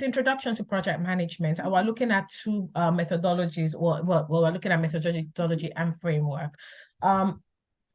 introduction to project management, we're looking at two methodologies, or well, we're looking at methodology and framework.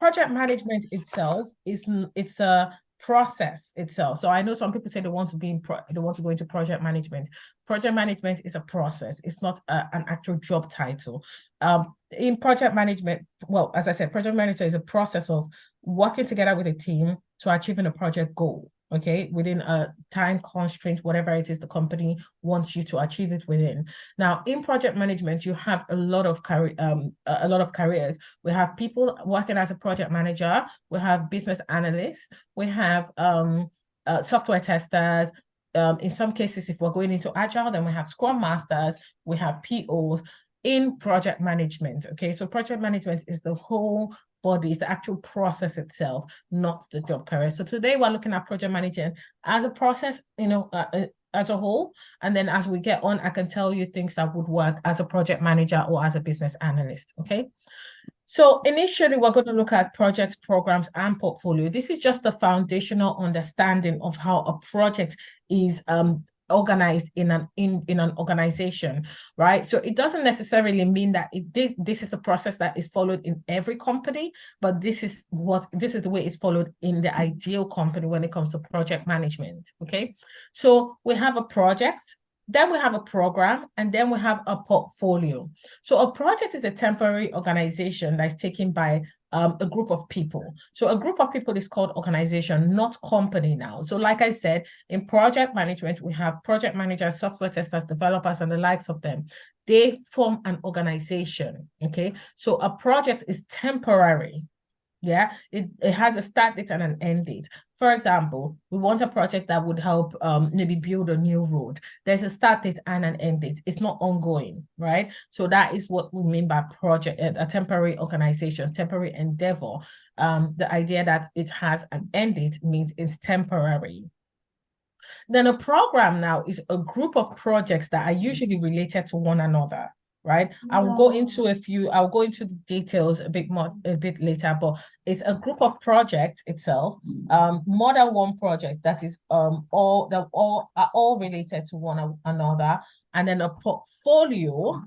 Project management itself it's a process itself. So I know some people say they want to go into project management. Project management is a process. It's not an actual job title. In project management, well, as I said, project management is a process of working together with a team to achieving a project goal. Okay, within a time constraint, whatever it is the company wants you to achieve it within. Now, in project management, you have a lot of careers. We have people working as a project manager. We have business analysts. We have software testers. In some cases, if we're going into agile, then we have scrum masters. We have POs in project management. Okay, so project management is the whole body, is the actual process itself, not the job career. So today we're looking at project management as a process, as a whole. And then as we get on, I can tell you things that would work as a project manager or as a business analyst. Okay. So initially, we're going to look at projects, programs, and portfolio. This is just the foundational understanding of how a project is organized in an organization, right? So it doesn't necessarily mean that this is the process that is followed in every company, but this is the way it's followed in the ideal company when it comes to project management. Okay, so we have a project, then we have a program, and then we have a portfolio. So a project is a temporary organization that's taken by a group of people. So a group of people is called organization, not company now. So like I said, in project management, we have project managers, software testers, developers, and the likes of them. They form an organization, okay? So a project is temporary. Yeah, it has a start date and an end date. For example, we want a project that would help maybe build a new road. There's a start date and an end date. It's not ongoing, right? So that is what we mean by project, a temporary organization, temporary endeavor. The idea that it has an end date means it's temporary. Then a program now is a group of projects that are usually related to one another, right? I'll go into the details a bit later, but it's a group of projects itself, more than one project that is all related to one another. And then a portfolio,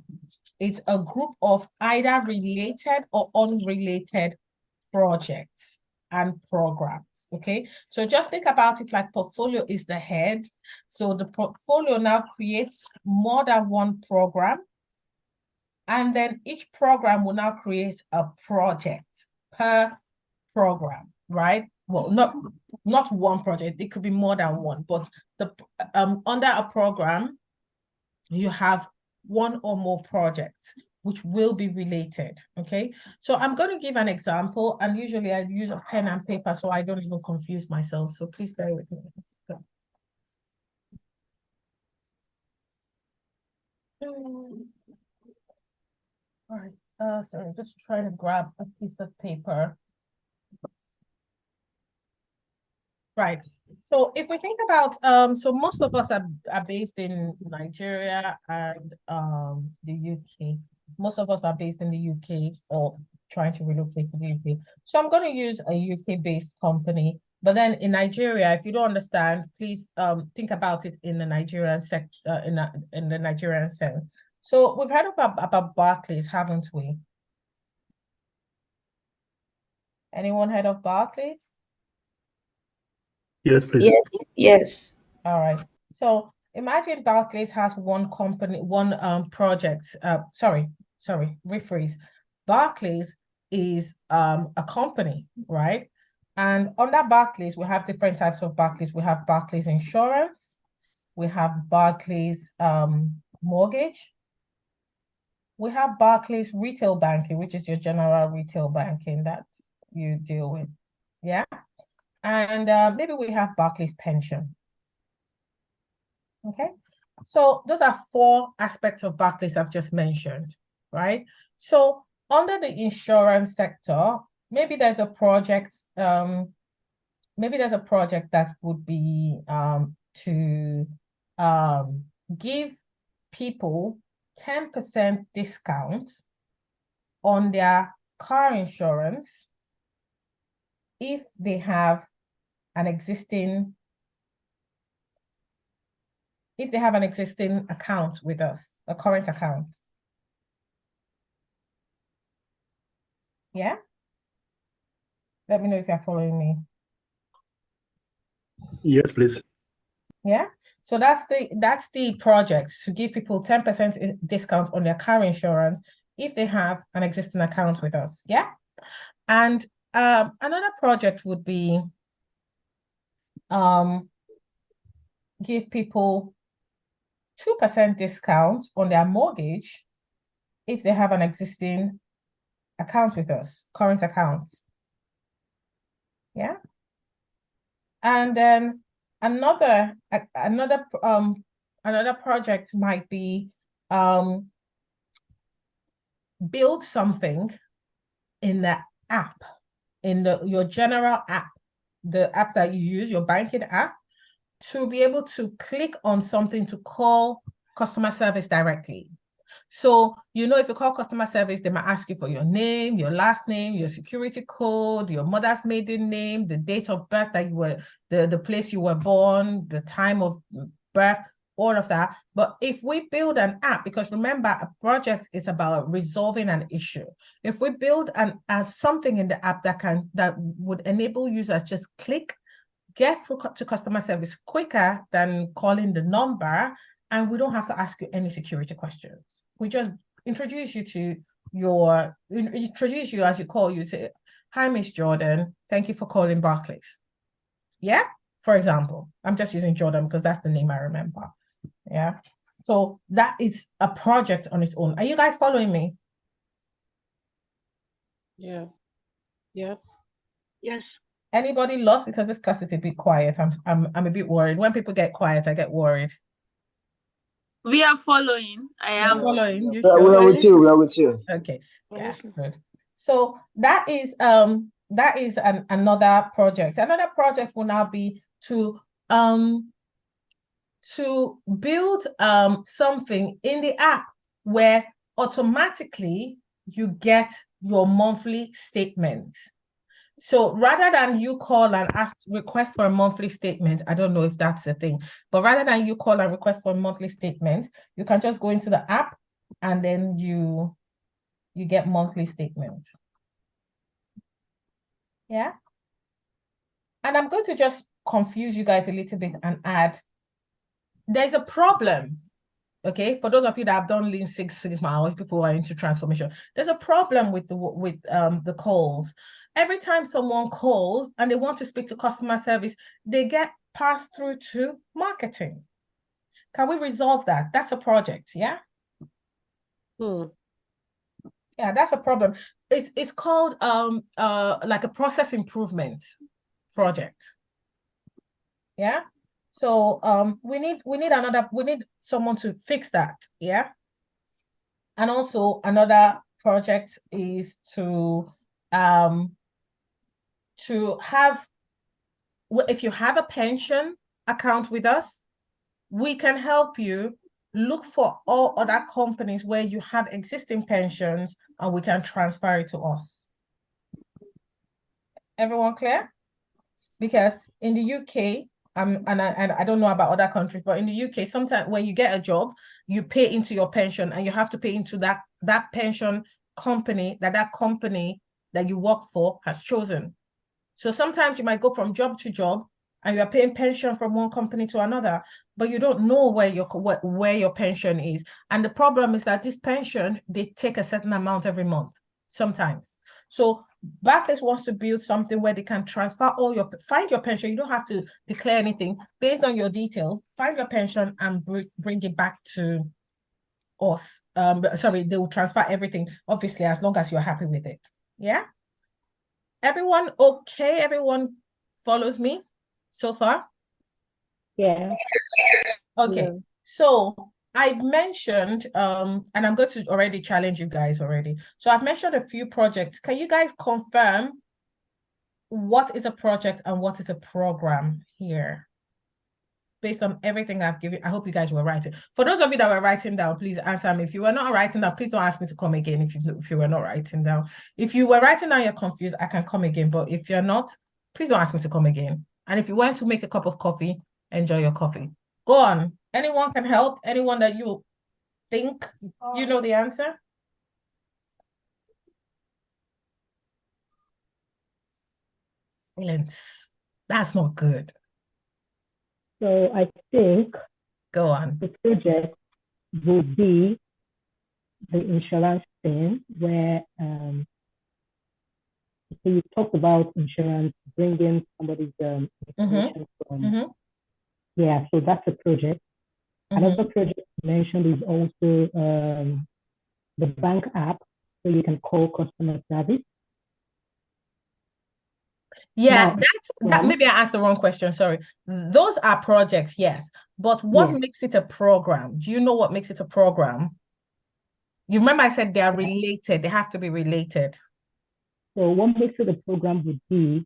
it's a group of either related or unrelated projects and programs. Okay, so just think about it like portfolio is the head. So the portfolio now creates more than one program, and then each program will now create a project per program, right? Well, not one project, it could be more than one, but the under a program, you have one or more projects which will be related, okay? So I'm going to give an example, and usually I use a pen and paper so I don't even confuse myself, so please bear with me. All right, sorry, just trying to grab a piece of paper. Right. So if we think about, so most of us are based in Nigeria and the UK. Most of us are based in the UK or trying to relocate to the UK. So I'm going to use a UK-based company. But then in Nigeria, if you don't understand, please think about it in the Nigerian in the Nigerian sense. So we've heard about Barclays, haven't we? Anyone heard of Barclays? Yes, please. Yes, yes. All right. So imagine Barclays has one company, one project. Sorry, rephrase. Barclays is a company, right? And under Barclays, we have different types of Barclays. We have Barclays Insurance, we have Barclays Mortgage, we have Barclays Retail Banking, which is your general retail banking that you deal with. Yeah. And maybe we have Barclays Pension. Okay, so those are four aspects of Barclays I've just mentioned, right? So under the insurance sector, maybe there's a project, that would be to give people 10% discount on their car insurance if they have an existing if they have an existing account with us, a current account. Yeah? Let me know if you're following me. Yes, please. Yeah. So that's the project, to give people 10% discount on their car insurance if they have an existing account with us. Yeah. And another project would be give people 2% discount on their mortgage if they have an existing account with us, current account. Yeah. And then another project might be build something in the app, in your general app, the app that you use, your banking app, to be able to click on something to call customer service directly. So, if you call customer service, they might ask you for your name, your last name, your security code, your mother's maiden name, the date of birth that you were, the place you were born, the time of birth, all of that. But if we build an app, because remember, a project is about resolving an issue. If we build something in the app that would enable users just click, get to customer service quicker than calling the number, and we don't have to ask you any security questions. We just introduce you as you call. You say, "Hi, Miss Jordan. Thank you for calling Barclays." Yeah, for example, I'm just using Jordan because that's the name I remember. Yeah, so that is a project on its own. Are you guys following me? Yeah. Yes. Yes. Anybody lost? Because this class is a bit quiet. I'm a bit worried. When people get quiet, I get worried. We are following. I am following. You We sure? are with you. We are with you. Okay. Yeah, listening. good. So that is another project. Another project will now be to build something in the app where automatically you get your monthly statement. So rather than you call and request for a monthly statement, I don't know if that's the thing, but rather than you call and request for a monthly statement, you can just go into the app and then you get monthly statements. Yeah. And I'm going to just confuse you guys a little bit and add, there's a problem. Okay, for those of you that have done Lean Six Sigma, or people who are into transformation, there's a problem with the calls. Every time someone calls and they want to speak to customer service, they get passed through to marketing. Can we resolve that? That's a project, yeah? Yeah, that's a problem. It's called like a process improvement project. Yeah. So we need someone to fix that, yeah. And also another project is to have, if you have a pension account with us, we can help you look for all other companies where you have existing pensions and we can transfer it to us. Everyone clear? Because in the UK, and I don't know about other countries, but in the UK, sometimes when you get a job, you pay into your pension and you have to pay into that pension company that company that you work for has chosen. So sometimes you might go from job to job and you're paying pension from one company to another, but you don't know where your pension is. And the problem is that this pension, they take a certain amount every month, sometimes. So Barclays wants to build something where they can transfer find your pension. You don't have to declare anything based on your details. Find your pension and bring it back to us. Sorry, they will transfer everything, obviously, as long as you're happy with it. Yeah. Everyone okay? Everyone follows me so far? Yeah. Okay. Yeah. So I've mentioned, and I'm going to already challenge you guys already. So I've mentioned a few projects. Can you guys confirm what is a project and what is a program here? Based on everything I've given, I hope you guys were writing. For those of you that were writing down, please answer me. If you were not writing down, please don't ask me to come again if you were not writing down. If you were writing down, you're confused, I can come again. But if you're not, please don't ask me to come again. And if you want to make a cup of coffee, enjoy your coffee. Go on. Anyone can help? Anyone that you think you know the answer? Silence. That's not good. So I think Go on. the project will be the insurance thing where so you talked about insurance, bringing somebody's information from, yeah, so that's a project. Another project you mentioned is also the bank app, so you can call customer service. Yeah, Now, that maybe I asked the wrong question. Sorry. Those are projects, yes. But what yes, makes it a program? Do you know what makes it a program? You remember I said they are related, they have to be related. so what makes it a program would be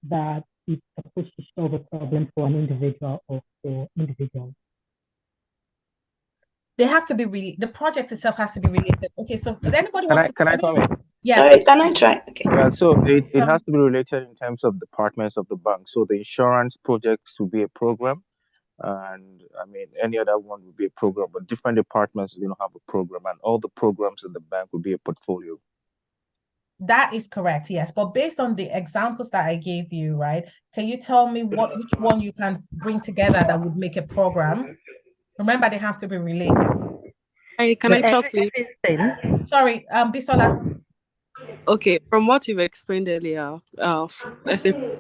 that it's supposed to solve a problem for an individual or for individuals. They have to be the project itself has to be related. Okay, so if anybody wants Can I come in? Yeah, Sorry, can I try? Okay. Yeah, so it has to be related in terms of departments of the bank. So the insurance projects will be a program, and I mean any other one would be a program, but different departments have a program, and all the programs in the bank will be a portfolio. That is correct, yes. But based on the examples that I gave you, right? Can you tell me which one you can bring together that would make a program? Remember, they have to be related. Can I talk, please? Sorry, Bisola. Okay, from what you've explained earlier, let's say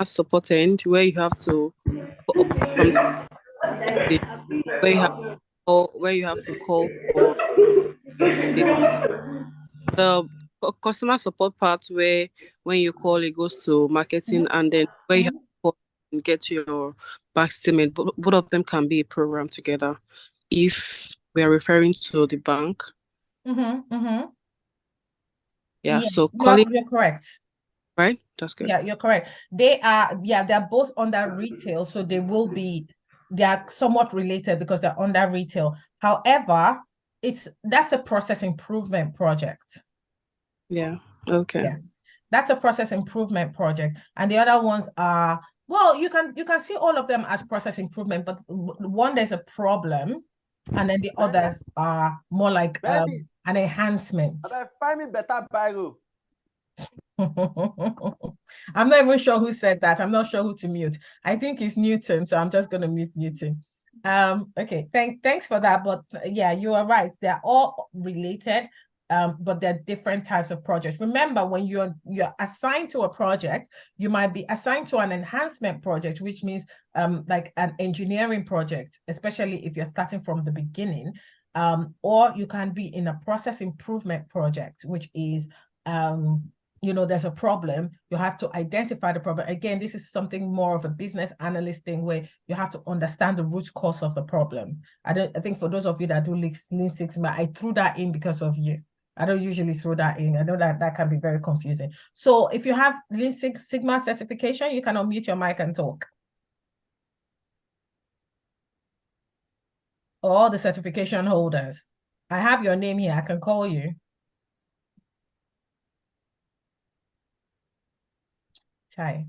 support end where you have to from where you have to call for this, the customer support part where when you call it goes to marketing, and then where you have to call and get your bank statement. Both of them can be a program together if we are referring to the bank. Yeah, Yes, so calling, you're correct. right? That's good. Yeah, you're correct. They're both under retail, so they are somewhat related because they're under retail. However, that's a process improvement project. Yeah, okay. Yeah, that's a process improvement project. And the other ones are, well, you can see all of them as process improvement, but one there's a problem, and then the others are more like an enhancement. Find me better Bible. I'm not even sure who said that. I'm not sure who to mute. I think it's Newton, so I'm just going to mute Newton. Okay, thanks for that. But yeah, you are right. They're all related, but they're different types of projects. Remember, when you're assigned to a project, you might be assigned to an enhancement project, which means like an engineering project, especially if you're starting from the beginning. Or you can be in a process improvement project, which is there's a problem, you have to identify the problem. Again, this is something more of a business analyst thing where you have to understand the root cause of the problem. I think for those of you that do Lean Six Sigma, I threw that in because of you. I don't usually throw that in. I know that can be very confusing. So if you have Lean Six Sigma certification, you can unmute your mic and talk. All the certification holders. I have your name here. I can call you. Hi.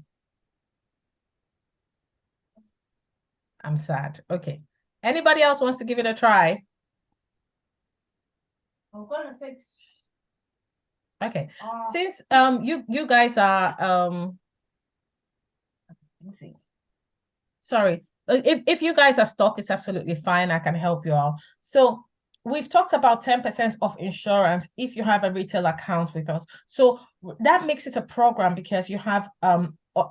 I'm sad. Okay. Anybody else wants to give it a try? I'm gonna fix. Okay. Since you guys are let's see. Sorry. If you guys are stuck, it's absolutely fine. I can help you out. So we've talked about 10% of insurance if you have a retail account with us. So that makes it a program because you have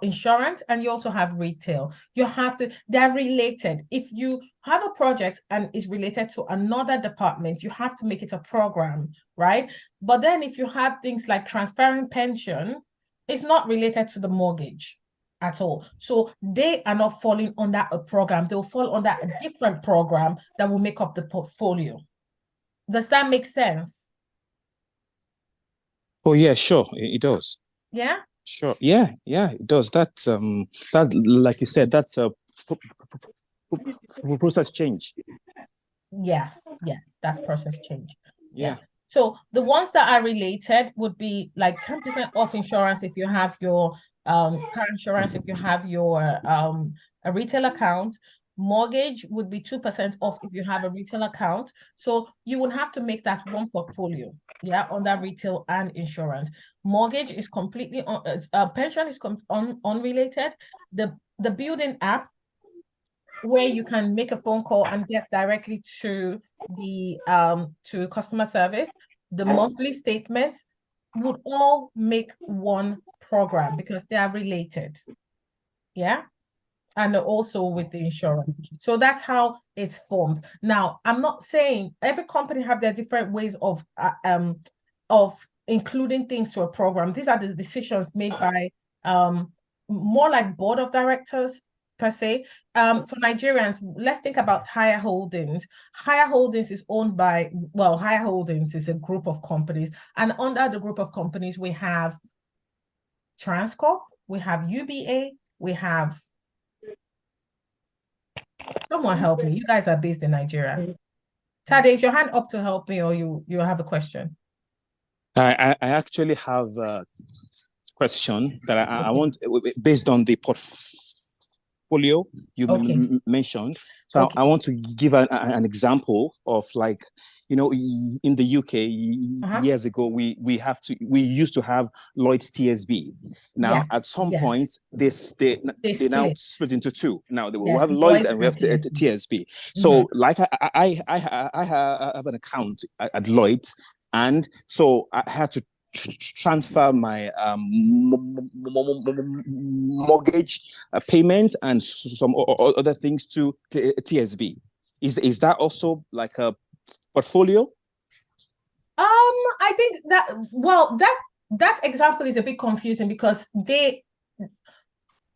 insurance and you also have retail. They're related. If you have a project and is related to another department, you have to make it a program, right? But then if you have things like transferring pension, it's not related to the mortgage at all. So they are not falling under a program. They'll fall under a different program that will make up the portfolio. Does that make sense? Oh yeah, sure. It does. Yeah? Sure. Yeah, it does. That like you said, that's a process change. Yes, that's process change. Yeah. So the ones that are related would be like 10% off insurance if you have your car insurance, if you have your a retail account. Mortgage would be 2% off if you have a retail account. So you would have to make that one portfolio, yeah, under retail and insurance. Mortgage is completely pension is unrelated. The building app, where you can make a phone call and get directly to the to customer service, the monthly statement would all make one program because they are related. Yeah. And also with the insurance. So that's how it's formed. Now, I'm not saying every company have their different ways of including things to a program. These are the decisions made by more like board of directors per se. For Nigerians, let's think about Higher Holdings. Higher Holdings is owned by, well, Higher Holdings is a group of companies, and under the group of companies, we have Transcorp, we have UBA, we have, someone help me. You guys are based in Nigeria. Tade, is your hand up to help me, or you have a question? I actually have a question that I want, based on the portfolio you mentioned. So I want to give an example of, like, you know, in the UK years ago, we used to have Lloyd's TSB. Now at some point they now split into two. Now we have Lloyd's and we have TSB. So like I have an account at Lloyd's, and so I had to transfer my mortgage payment and some other things to TSB. Is that also like a portfolio? I think that, well, that example is a bit confusing because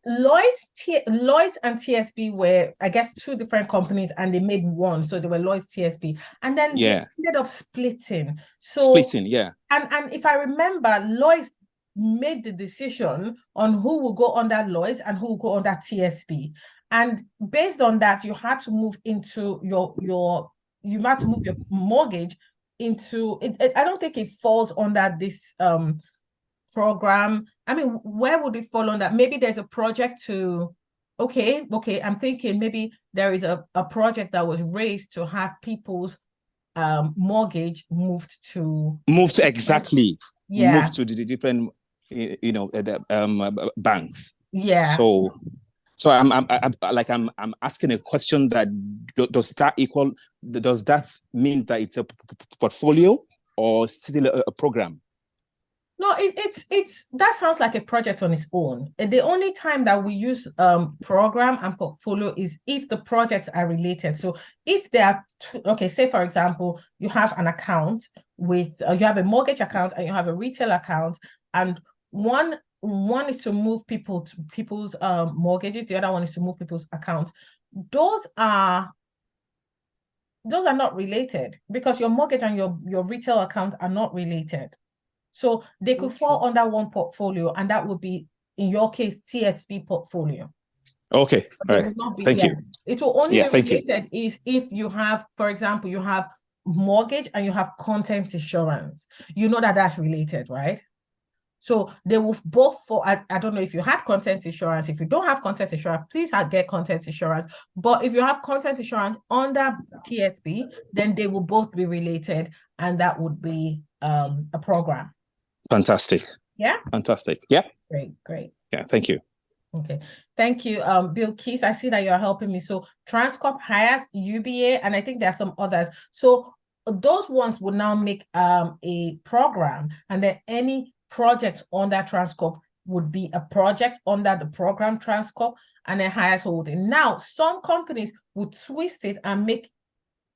Lloyd's and TSB were, I guess, two different companies, and they made one, so they were Lloyd's TSB, and then they ended up splitting. And if I remember, Lloyd's made the decision on who will go under Lloyd's and who will go under TSB, and based on that, you had to move into your mortgage into it. I don't think it falls under this program. I mean, where would it fall under? Maybe there's a project to, okay, I'm thinking maybe there is a project that was raised to have people's mortgage moved to exactly moved to the different, you know, banks. Yeah. So I'm asking a question that does that mean that it's a portfolio or still a program? No, it's that sounds like a project on its own. The only time that we use program and portfolio is if the projects are related. So if they are say for example, you have an account with you have a mortgage account and you have a retail account, and one is to move people's mortgages, the other one is to move people's accounts. Those are not related because your mortgage and your retail account are not related. So they could fall under one portfolio, and that would be, in your case, TSB portfolio. Okay, all right. Thank you. It will only be related is if you have, for example, you have mortgage and you have content insurance. You know that that's related, right? So they will both fall. I don't know if you had content insurance. If you don't have content insurance, please get content insurance. But if you have content insurance under TSB, then they will both be related, and that would be a program. Fantastic. Yeah. Fantastic. Yeah. Great. Yeah. Thank you. Okay. Thank you, Bill Keys. I see that you're helping me. So Transcorp hires UBA, and I think there are some others. So those ones will now make a program, and then any projects under Transcorp would be a project under the program Transcorp, and then hires holding. Now, some companies would twist it and make,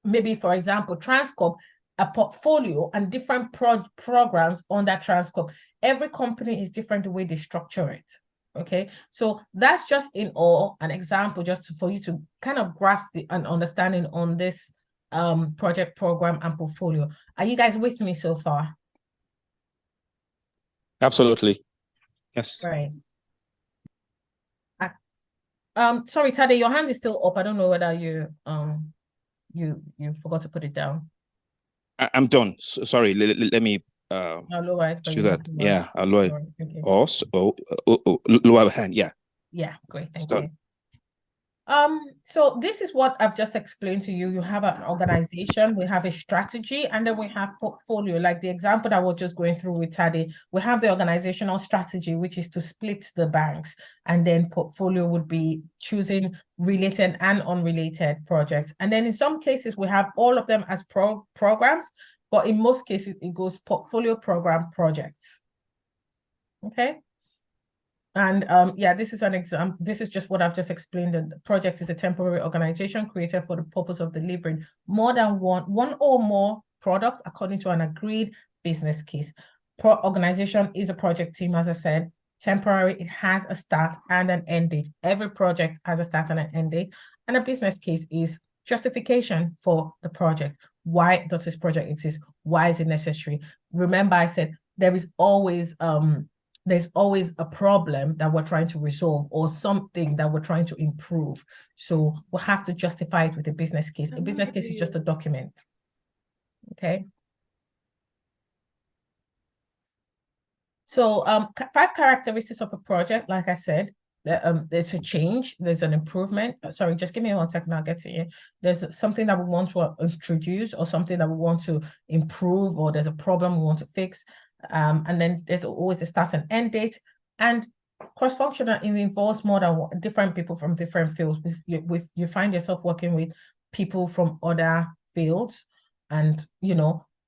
maybe, for example, Transcorp a portfolio and different programs on that Transcorp. Every company is different the way they structure it. Okay, so that's just in all an example, just for you to kind of grasp an understanding on this project, program, and portfolio. Are you guys with me so far? Absolutely. Yes. Right. Sorry, Tade, your hand is still up. I don't know whether you forgot to put it down. I'm done. Sorry, let me I'll lower it for do you. that. Yeah, I'll lower it. Okay. Also, lower hand. Yeah. Yeah, great. Thank you. So this is what I've just explained to you. You have an organization, we have a strategy, and then we have portfolio. Like the example that we're just going through with Tade, we have the organizational strategy, which is to split the banks, and then portfolio would be choosing related and unrelated projects. And then in some cases, we have all of them as programs, but in most cases, it goes portfolio, program, projects. Okay. And yeah, this is an example. This is just what I've just explained. The project is a temporary organization created for the purpose of delivering more than one or more products according to an agreed business case. Organization is a project team, as I said. Temporary, it has a start and an end date. Every project has a start and an end date. And a business case is justification for the project. Why does this project exist? Why is it necessary? Remember, I said there's always a problem that we're trying to resolve or something that we're trying to improve. So we'll have to justify it with a business case. A business case is just a document. Okay. So 5 characteristics of a project, like I said, there's a change, there's an improvement. Sorry, just give me 1 second, I'll get to you. There's something that we want to introduce or something that we want to improve, or there's a problem we want to fix. And then there's always a start and end date. And cross-functional, it involves more than different people from different fields. You find yourself working with people from other fields, and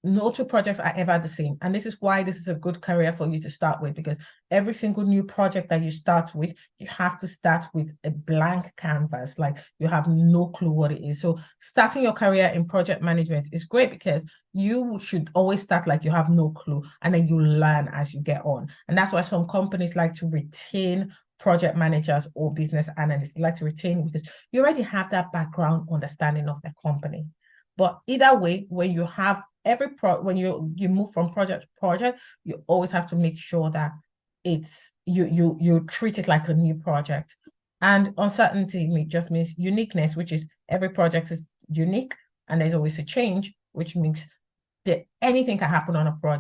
no 2 projects are ever the same. And this is why this is a good career for you to start with, because every single new project that you start with, you have to start with a blank canvas. Like you have no clue what it is. So starting your career in project management is great, because you should always start like you have no clue, and then you learn as you get on. And that's why some companies like to retain project managers or business analysts. They like to retain because you already have that background understanding of the company. But either way, when you have when you move from project to project, you always have to make sure that it's you treat it like a new project. And uncertainty just means uniqueness, which is every project is unique and there's always a change, which means that anything can happen on a project.